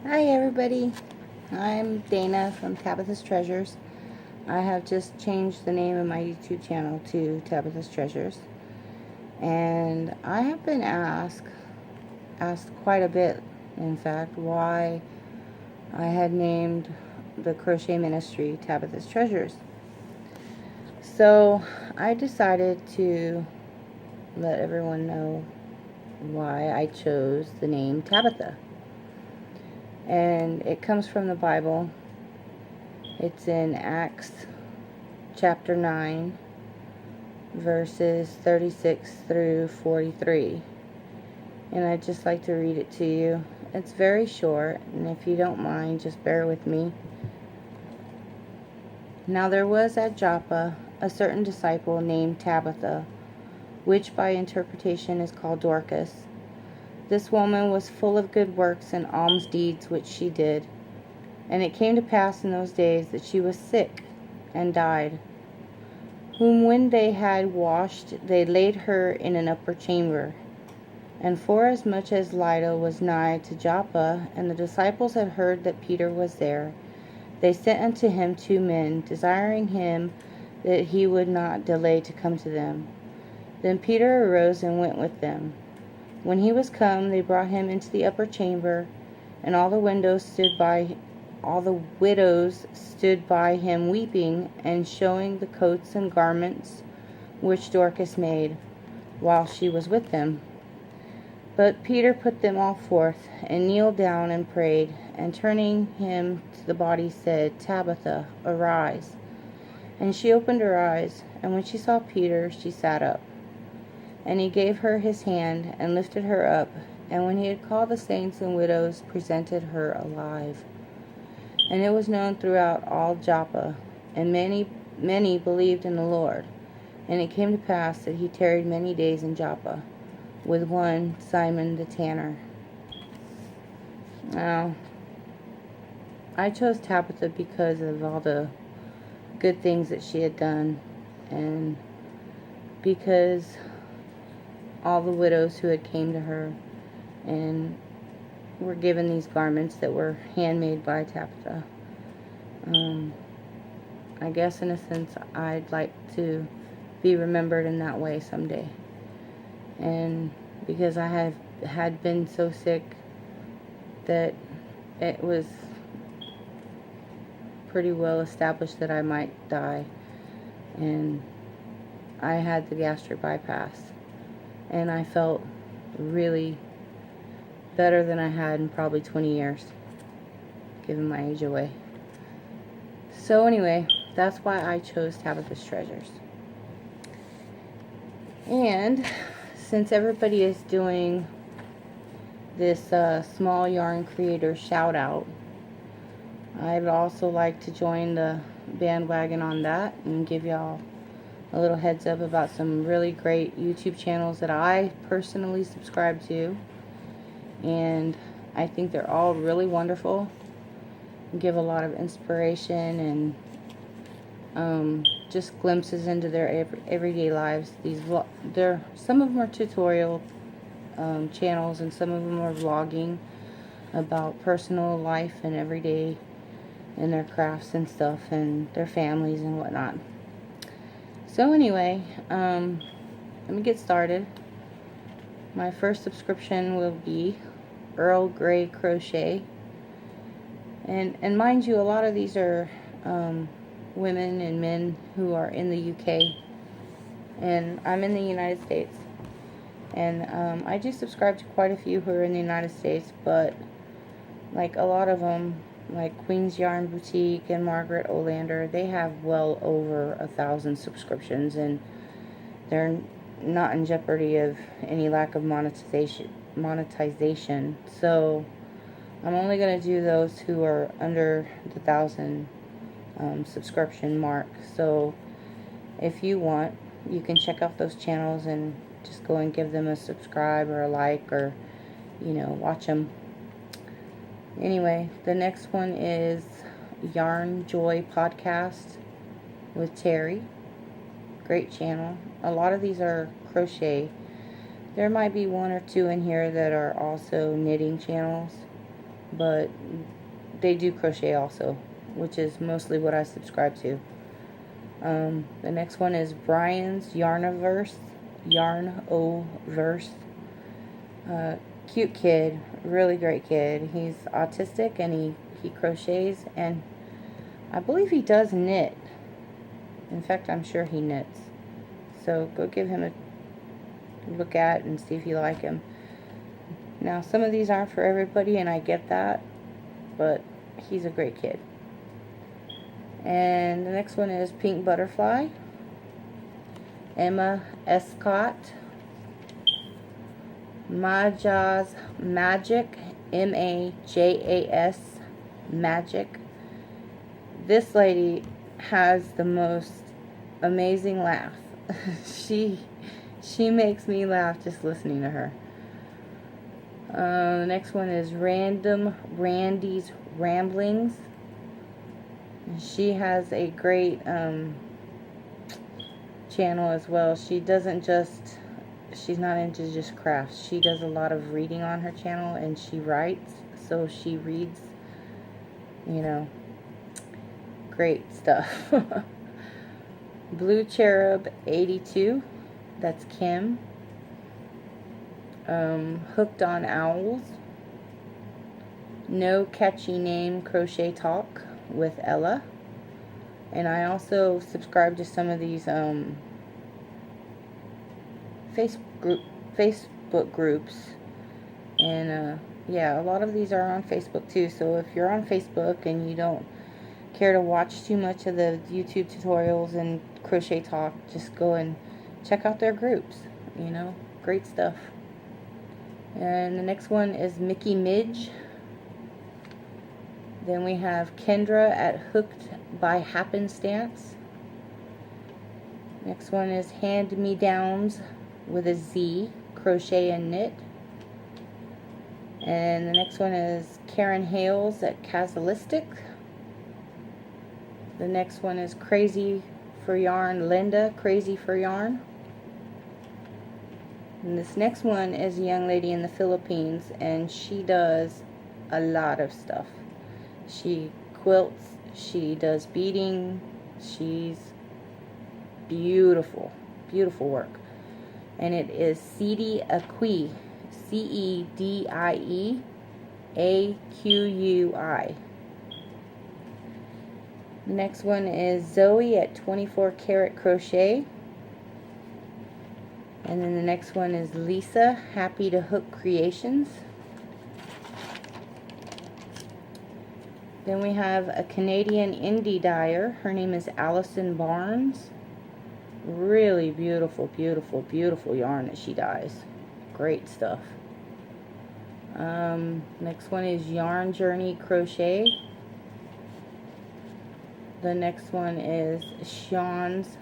Hi everybody, I'm Dana from Tabitha's Treasures. I have just changed the name of my YouTube channel to Tabitha's Treasures, and I have been asked quite a bit, in fact, why I had named the crochet ministry Tabitha's Treasures. So I decided to let everyone know why I chose the name Tabitha. And it comes from the Bible. It's in Acts chapter 9, verses 36 through 43. And I'd just like to read it to you. It's very short, and if you don't mind, just bear with me. Now there was at Joppa a certain disciple named Tabitha, which by interpretation is called Dorcas. This woman was full of good works and alms deeds which she did. And it came to pass in those days that she was sick and died, whom when they had washed, they laid her in an upper chamber. And forasmuch as Lydda was nigh to Joppa, and the disciples had heard that Peter was there, they sent unto him 2 men, desiring him that he would not delay to come to them. Then Peter arose and went with them. When he was come, they brought him into the upper chamber, and all the widows stood by him weeping, and showing the coats and garments which Dorcas made, while she was with them. But Peter put them all forth, and kneeled down and prayed, and turning him to the body said, Tabitha, arise. And she opened her eyes, and when she saw Peter, she sat up. And he gave her his hand, and lifted her up, and when he had called the saints and widows, presented her alive. And it was known throughout all Joppa, and many believed in the Lord. And it came to pass that he tarried many days in Joppa, with one Simon the tanner. Now, I chose Tabitha because of all the good things that she had done, and because all the widows who had came to her and were given these garments that were handmade by Tabitha. I guess in a sense I'd like to be remembered in that way someday. And because I had been so sick that it was pretty well established that I might die, and I had the gastric bypass, and I felt really better than I had in probably 20 years, giving my age away. So anyway, that's why I chose Tabitha's Treasures. And since everybody is doing this small yarn creator shout out, I'd also like to join the bandwagon on that and give y'all a little heads up about some really great YouTube channels that I personally subscribe to, and I think they're all really wonderful, give a lot of inspiration and just glimpses into their everyday lives. Some of them are tutorial channels, and some of them are vlogging about personal life and everyday and their crafts and stuff and their families and whatnot. So anyway, let me get started. My first subscription will be Earl Grey Crochet, and mind you, a lot of these are women and men who are in the UK, and I'm in the United States, and I do subscribe to quite a few who are in the United States, but like a lot of them, like Queen's Yarn Boutique and Margaret Olander, they have well over 1,000 subscriptions, and they're not in jeopardy of any lack of monetization. So I'm only going to do those who are under the 1,000 subscription mark. So if you want, you can check out those channels and just go and give them a subscribe or a like, or watch them. Anyway, the next one is Yarn Joy Podcast with Terry. Great channel. A lot of these are crochet. There might be 1 or 2 in here that are also knitting channels, but they do crochet also, which is mostly what I subscribe to. The next one is Brian's Yarnoverse. Cute kid, really great kid. He's autistic and he crochets, and I believe he does knit. In fact, I'm sure he knits. So go give him a look at and see if you like him. Now, some of these aren't for everybody, and I get that, but he's a great kid. And the next one is Pink Butterfly. Emma Escott. Majas Magic. Majas Magic. This lady has the most amazing laugh. She makes me laugh just listening to her. The next one is Random Randy's Ramblings. She has a great channel as well. She's not into just crafts. She does a lot of reading on her channel, and she writes, so she reads, great stuff. Blue Cherub 82, that's Kim. Hooked on Owls. No Catchy Name Crochet Talk with Ella. And I also subscribe to some of these Facebook groups, and yeah, a lot of these are on Facebook too. So if you're on Facebook and you don't care to watch too much of the YouTube tutorials and crochet talk, just go and check out their groups. Great stuff. And the next one is Mickey Midge. Then we have Kendra at Hooked by Happenstance. Next one is Hand Me Downs with a Z, Crochet and Knit. And the next one is Karen Hales at Casualistic. The next one is Crazy for Yarn, Linda, Crazy for Yarn. And this next one is a young lady in the Philippines, and she does a lot of stuff. She quilts, she does beading, she's beautiful, beautiful work. And it is Cedie Acqui, Cedie Aqui. The next one is Zoe at 24 Karat Crochet. And then the next one is Lisa, Happy to Hook Creations. Then we have a Canadian indie dyer. Her name is Allison Barnes. Really beautiful, beautiful, beautiful yarn that she dyes. Great stuff. Next one is Yarn Journey Crochet. The next one is Sean's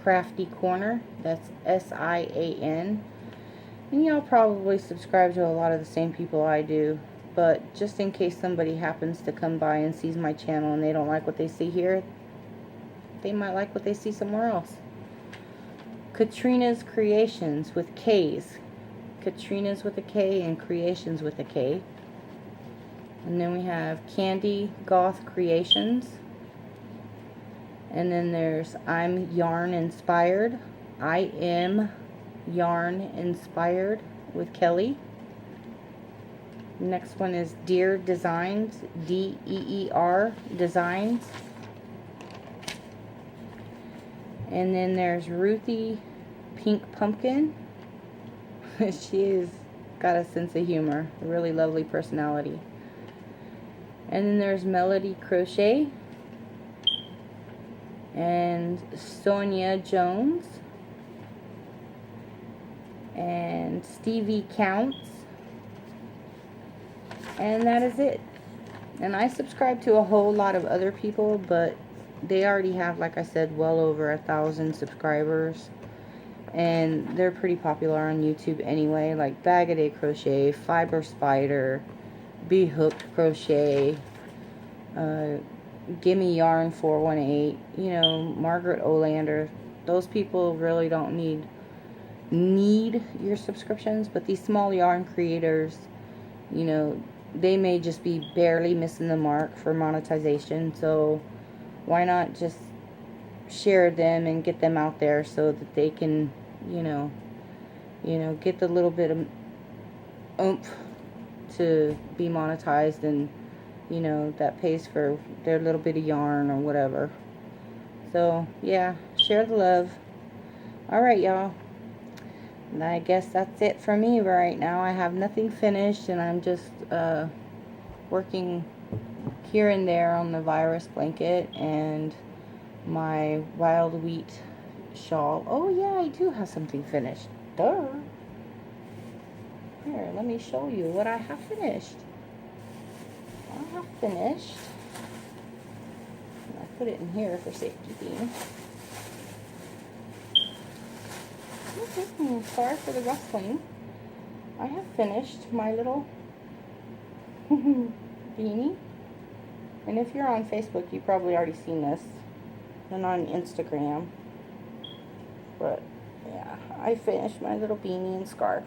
Crafty Corner. That's SIAN. And y'all probably subscribe to a lot of the same people I do. But just in case somebody happens to come by and sees my channel and they don't like what they see here, they might like what they see somewhere else. Katrina's Creations with K's. Katrina's with a K and Creations with a K. And then we have Candy Goth Creations. And then there's I'm Yarn Inspired. I am Yarn Inspired with Kelly. Next one is Deer Designs. DEER Designs. And then there's Ruthie Pink Pumpkin. She's got a sense of humor. A really lovely personality. And then there's Melody Crochet. And Sonia Jones. And Stevie Counts. And that is it. And I subscribe to a whole lot of other people, but they already have, like I said, well over 1,000 subscribers. And they're pretty popular on YouTube anyway, like Bag A Day Crochet, Fiber Spider, Be Hooked Crochet, Gimme Yarn 418, Margaret Olander. Those people really don't need your subscriptions, but these small yarn creators, they may just be barely missing the mark for monetization. So why not just share them and get them out there so that they can, get the little bit of oomph to be monetized, and that pays for their little bit of yarn or whatever. So yeah, share the love. Alright, y'all, and I guess that's it for me right now. I have nothing finished, and I'm just working here and there on the virus blanket and my wild wheat shawl. Oh yeah, I do have something finished. Duh. Here, let me show you what I have finished. I have finished. I put it in here for safekeeping. Sorry for the rustling. I have finished my little beanie. And if you're on Facebook, you've probably already seen this. And on Instagram. But yeah, I finished my little beanie and scarf.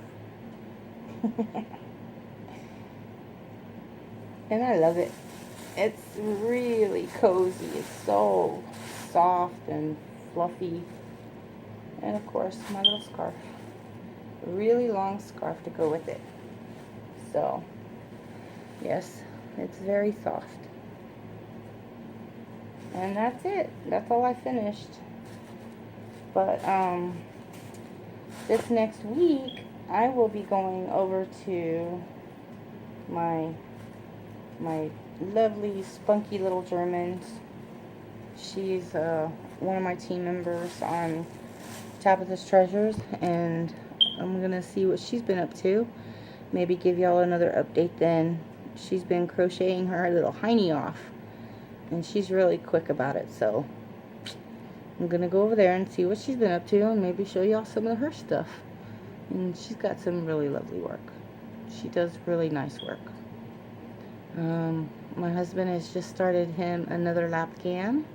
And I love it. It's really cozy. It's so soft and fluffy. And of course, my little scarf. A really long scarf to go with it. So, yes, it's very soft. And that's it. That's all I finished. But, this next week, I will be going over to my lovely, spunky little German. She's one of my team members on Tabitha's Treasures, and I'm gonna see what she's been up to. Maybe give y'all another update then. She's been crocheting her little hiney off, and she's really quick about it, so I'm gonna go over there and see what she's been up to, and maybe show y'all some of her stuff. And she's got some really lovely work. She does really nice work. My husband has just started him another lap can.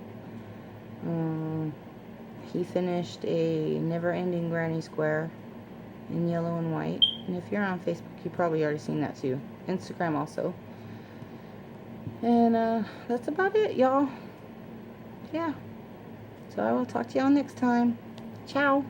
He finished a never-ending granny square in yellow and white. And if you're on Facebook, you've probably already seen that too. Instagram also. And that's about it, y'all. Yeah. So I will talk to y'all next time. Ciao.